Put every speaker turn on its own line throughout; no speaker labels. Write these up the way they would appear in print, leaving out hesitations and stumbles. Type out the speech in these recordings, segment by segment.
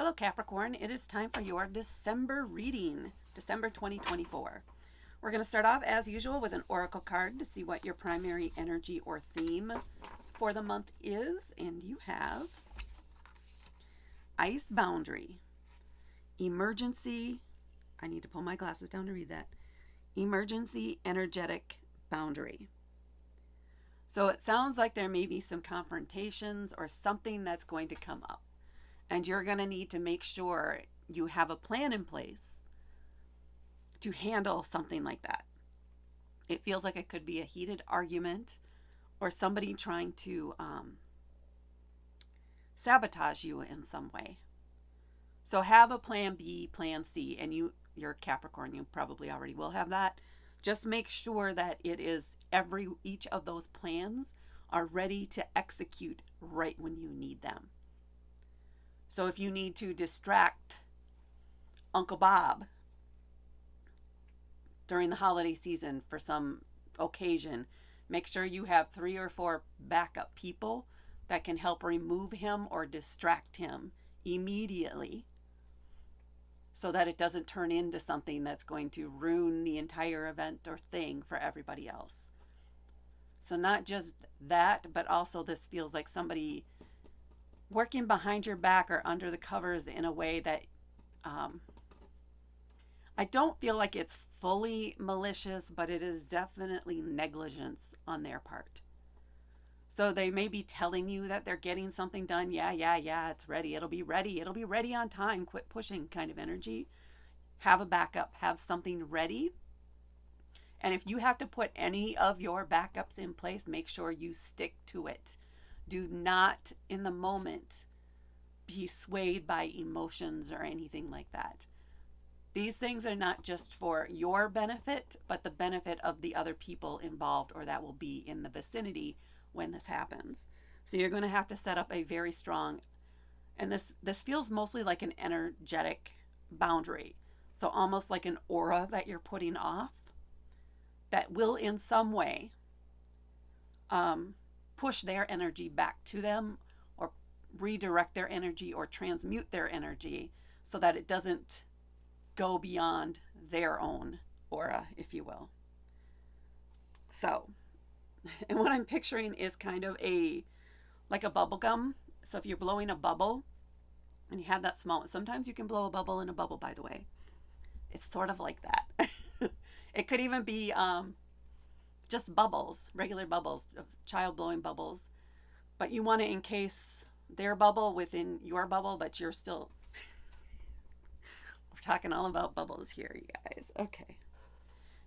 Hello, Capricorn. It is time for your December reading, December 2024. We're going to start off, as usual, with an oracle card to see what your primary energy or theme for the month is. And you have Ice Boundary, Emergency. I need to pull my glasses down to read that. Emergency Energetic Boundary. So it sounds like there may be some confrontations or something that's going to come up. And you're going to need to make sure you have a plan in place to handle something like that. It feels like it could be a heated argument or somebody trying to sabotage you in some way. So have a plan B, plan C, and you're Capricorn, you probably already will have that. Just make sure that it is each of those plans are ready to execute right when you need them. So if you need to distract Uncle Bob during the holiday season for some occasion, make sure you have 3 or 4 backup people that can help remove him or distract him immediately so that it doesn't turn into something that's going to ruin the entire event or thing for everybody else. So not just that, but also this feels like somebody working behind your back or under the covers in a way that I don't feel like it's fully malicious, but it is definitely negligence on their part. So they may be telling you that they're getting something done. Yeah, it's ready. It'll be ready. It'll be ready on time. Quit pushing kind of energy. Have a backup. Have something ready. And if you have to put any of your backups in place, make sure you stick to it. Do not, in the moment, be swayed by emotions or anything like that. These things are not just for your benefit, but the benefit of the other people involved or that will be in the vicinity when this happens. So you're going to have to set up a very strong, and this feels mostly like an energetic boundary. So almost like an aura that you're putting off that will in some way push their energy back to them or redirect their energy or transmute their energy so that it doesn't go beyond their own aura, if you will. So, and what I'm picturing is kind of like a bubble gum. So if you're blowing a bubble and you have that small, sometimes you can blow a bubble in a bubble, by the way. It's sort of like that. It could even be just bubbles, regular bubbles, of child blowing bubbles. But you want to encase their bubble within your bubble, but you're still. We're talking all about bubbles here, you guys. Okay.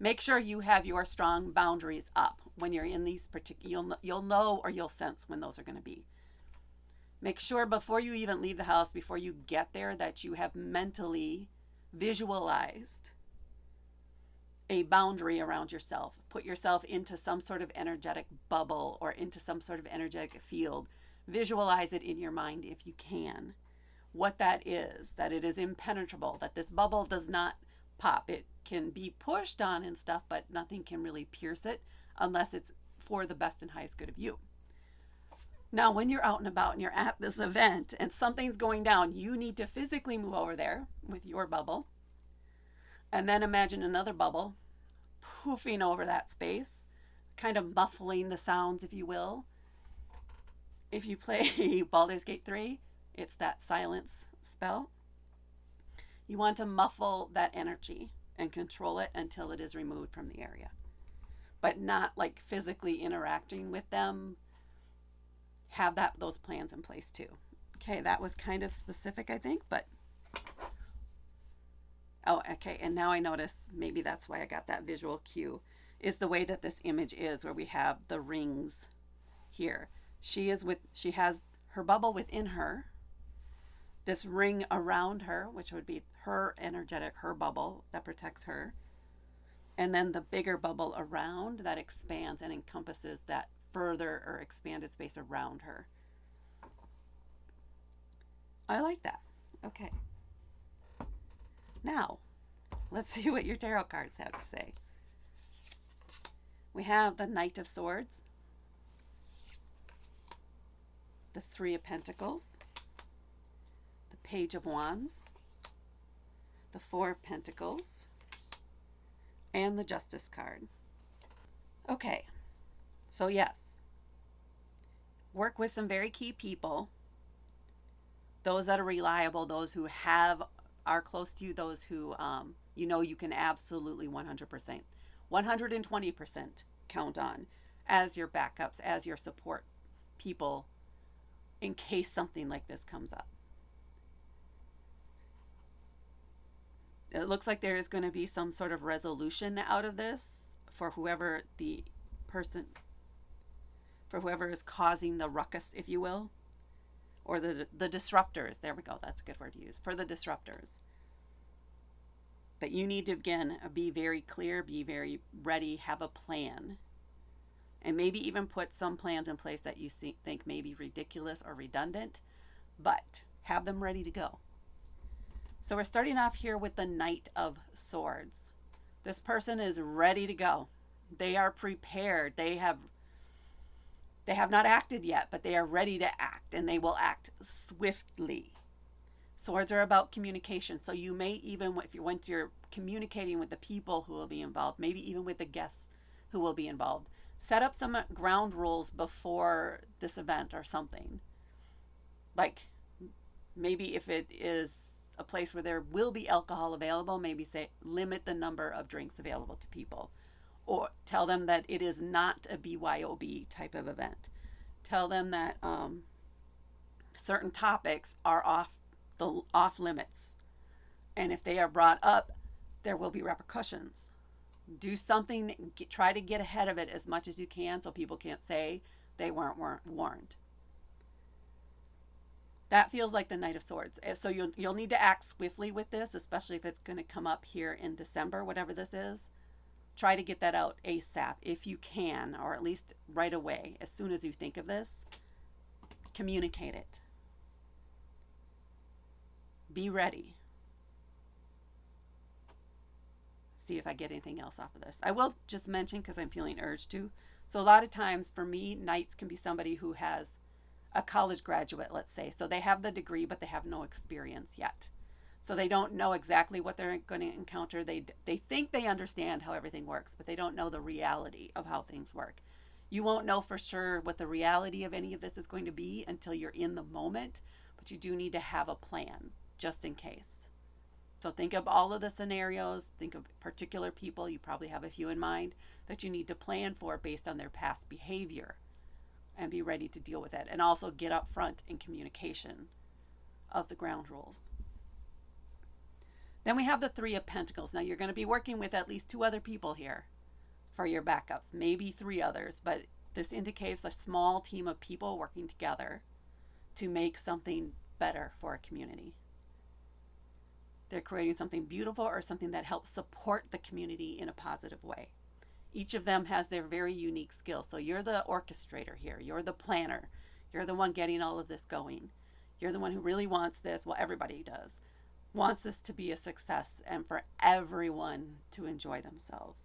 Make sure you have your strong boundaries up when you're in these particular. You'll know or you'll sense when those are going to be. Make sure before you even leave the house, before you get there, that you have mentally visualized a boundary around yourself. Put yourself into some sort of energetic bubble or into some sort of energetic field. Visualize it in your mind if you can. What that is, that it is impenetrable, that this bubble does not pop. It can be pushed on and stuff, but nothing can really pierce it unless it's for the best and highest good of you. Now, when you're out and about and you're at this event and something's going down, you need to physically move over there with your bubble. And then imagine another bubble poofing over that space, kind of muffling the sounds, if you will. If you play Baldur's Gate 3, it's that silence spell. You want to muffle that energy and control it until it is removed from the area. But not like physically interacting with them. Have those plans in place too. Okay, that was kind of specific, I think, but oh, okay, and now I notice maybe that's why I got that visual cue, is the way that this image is where we have the rings here. She has her bubble within her, this ring around her, which would be her bubble that protects her, and then the bigger bubble around that expands and encompasses that further or expanded space around her. I like that. Okay. Now, let's see what your tarot cards have to say. We have the Knight of Swords, the Three of Pentacles, the Page of Wands, the Four of Pentacles, and the Justice card. Okay, so yes, work with some very key people, those that are reliable, those who are close to you, those who you know you can absolutely 100%, 120% count on as your backups, as your support people in case something like this comes up. It looks like there is going to be some sort of resolution out of this for whoever the person, for whoever is causing the ruckus, if you will, or the disruptors. There we go. That's a good word to use, for the disruptors. But you need to, again, be very clear, be very ready, have a plan, and maybe even put some plans in place that you think may be ridiculous or redundant, but have them ready to go. So we're starting off here with the Knight of Swords. This person is ready to go. They are prepared. They have not acted yet, but they are ready to act, and they will act swiftly. Swords are about communication. So you may even, once you're communicating with the people who will be involved, maybe even with the guests who will be involved, set up some ground rules before this event or something. Like maybe if it is a place where there will be alcohol available, maybe say limit the number of drinks available to people, or tell them that it is not a BYOB type of event. Tell them that certain topics are off limits, and if they are brought up, there will be repercussions. Do something, try to get ahead of it as much as you can so people can't say they weren't warned. That feels like the Knight of Swords. So you'll need to act swiftly with this, especially if it's going to come up here in December, whatever this is. Try to get that out ASAP if you can, or at least right away. As soon as you think of this, communicate it. Be ready. See if I get anything else off of this. I will just mention, because I'm feeling urged to. So a lot of times for me, Knights can be somebody who has a college graduate, let's say. So they have the degree, but they have no experience yet. So they don't know exactly what they're going to encounter. They think they understand how everything works, but they don't know the reality of how things work. You won't know for sure what the reality of any of this is going to be until you're in the moment, but you do need to have a plan just in case. So think of all of the scenarios, think of particular people, you probably have a few in mind that you need to plan for based on their past behavior, and be ready to deal with it. And also get up front in communication of the ground rules. Then we have the Three of Pentacles. Now you're going to be working with at least 2 other people here for your backups, maybe 3 others, but this indicates a small team of people working together to make something better for a community. They're creating something beautiful or something that helps support the community in a positive way. Each of them has their very unique skills. So you're the orchestrator here. You're the planner. You're the one getting all of this going. You're the one who really wants this. Well, everybody does. Wants this to be a success and for everyone to enjoy themselves.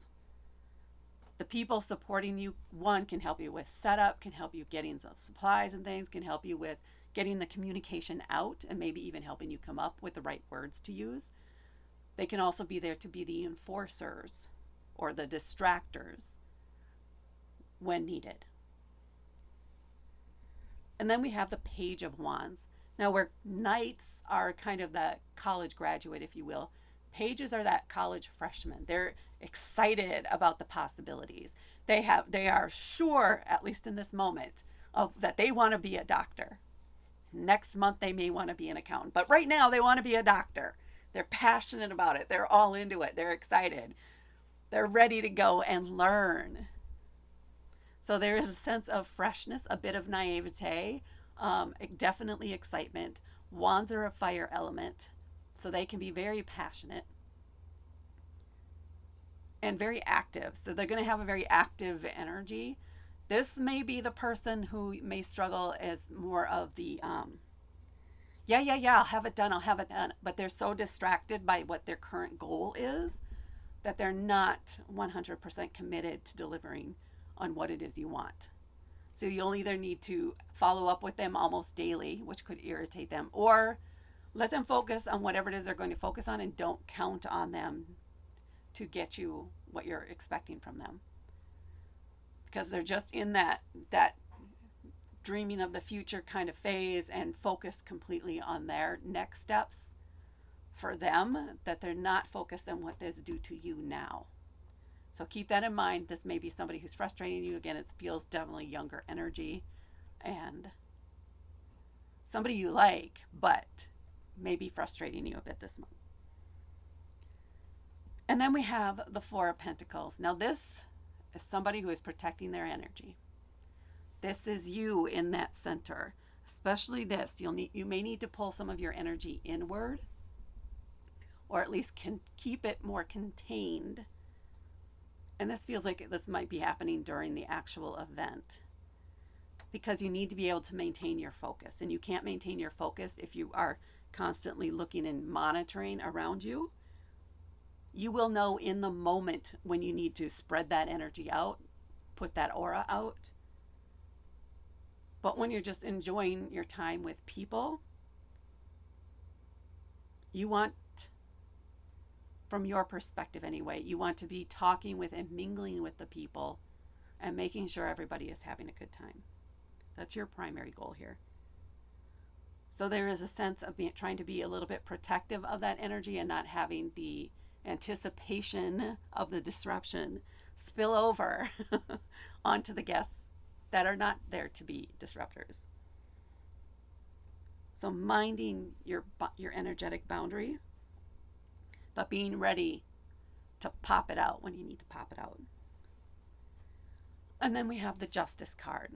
The people supporting you, one, can help you with setup, can help you getting some supplies and things, can help you with getting the communication out, and maybe even helping you come up with the right words to use. They can also be there to be the enforcers or the distractors when needed. And then we have the Page of Wands. Now, where Knights are kind of the college graduate, if you will, Pages are that college freshman. They're excited about the possibilities. They are sure, at least in this moment, that they want to be a doctor. Next month they may want to be an accountant, but right now they want to be a doctor. They're passionate about it. They're all into it. They're excited. They're ready to go and learn. So there is a sense of freshness, a bit of naivete, definitely excitement. Wands are a fire element, so they can be very passionate and very active. So they're going to have a very active energy. This may be the person who may struggle as more of the, I'll have it done. But they're so distracted by what their current goal is that they're not 100% committed to delivering on what it is you want. So you'll either need to follow up with them almost daily, which could irritate them, or Let them focus on whatever it is they're going to focus on, and don't count on them to get you what you're expecting from them, because they're just in that dreaming of the future kind of phase and focus completely on their next steps for them, that they're not focused on what is due to you now. So keep that in mind. This may be somebody who's frustrating you. Again, it feels definitely younger energy and somebody you like, but may be frustrating you a bit this month. And then we have the Four of Pentacles. Now, this is somebody who is protecting their energy. This is you in that center. Especially this, you may need to pull some of your energy inward, or at least can keep it more contained. And this feels like this might be happening during the actual event, because you need to be able to maintain your focus. And you can't maintain your focus if you are constantly looking and monitoring around you. You will know in the moment when you need to spread that energy out, put that aura out. But when you're just enjoying your time with people, you want, from your perspective anyway, you want to be talking with and mingling with the people and making sure everybody is having a good time. That's your primary goal here. So there is a sense of trying to be a little bit protective of that energy and not having the anticipation of the disruption spill over onto the guests that are not there to be disruptors. So minding your energetic boundary, but being ready to pop it out when you need to pop it out. And then we have the Justice card,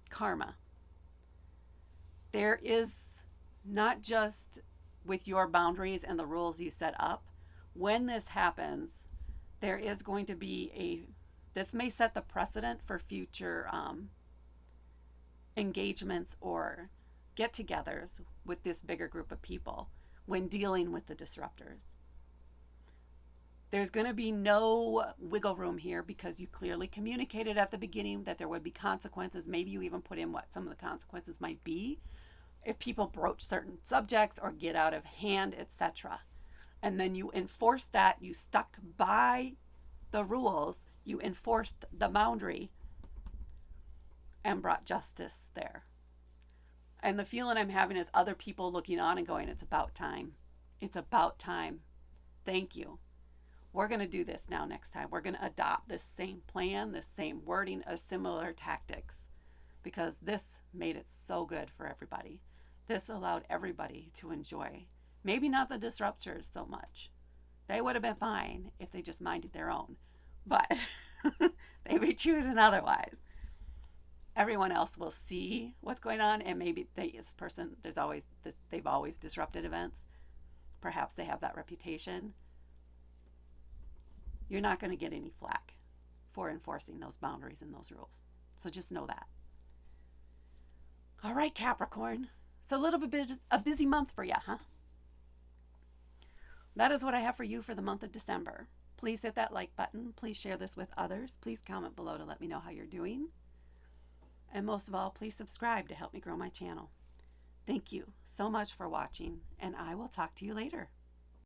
karma. There is not just with your boundaries and the rules you set up. When this happens, there is going to be this may set the precedent for future engagements or get-togethers with this bigger group of people when dealing with the disruptors. There's going to be no wiggle room here, because you clearly communicated at the beginning that there would be consequences. Maybe you even put in what some of the consequences might be if people broach certain subjects or get out of hand, etc. And then you enforced that. You stuck by the rules. You enforced the boundary and brought justice there. And the feeling I'm having is other people looking on and going, it's about time. It's about time. Thank you. We're going to do this now next time. We're going to adopt this same plan, this same wording, similar tactics, because this made it so good for everybody. This allowed everybody to enjoy. Maybe not the disruptors so much. They would have been fine if they just minded their own, but they be choosing otherwise. Everyone else will see what's going on, and maybe they've always disrupted events. Perhaps they have that reputation. You're not going to get any flack for enforcing those boundaries and those rules. So just know that. All right, Capricorn. So a little bit a busy month for you, huh? That is what I have for you for the month of December. Please hit that like button. Please share this with others. Please comment below to let me know how you're doing. And most of all, please subscribe to help me grow my channel. Thank you so much for watching, and I will talk to you later.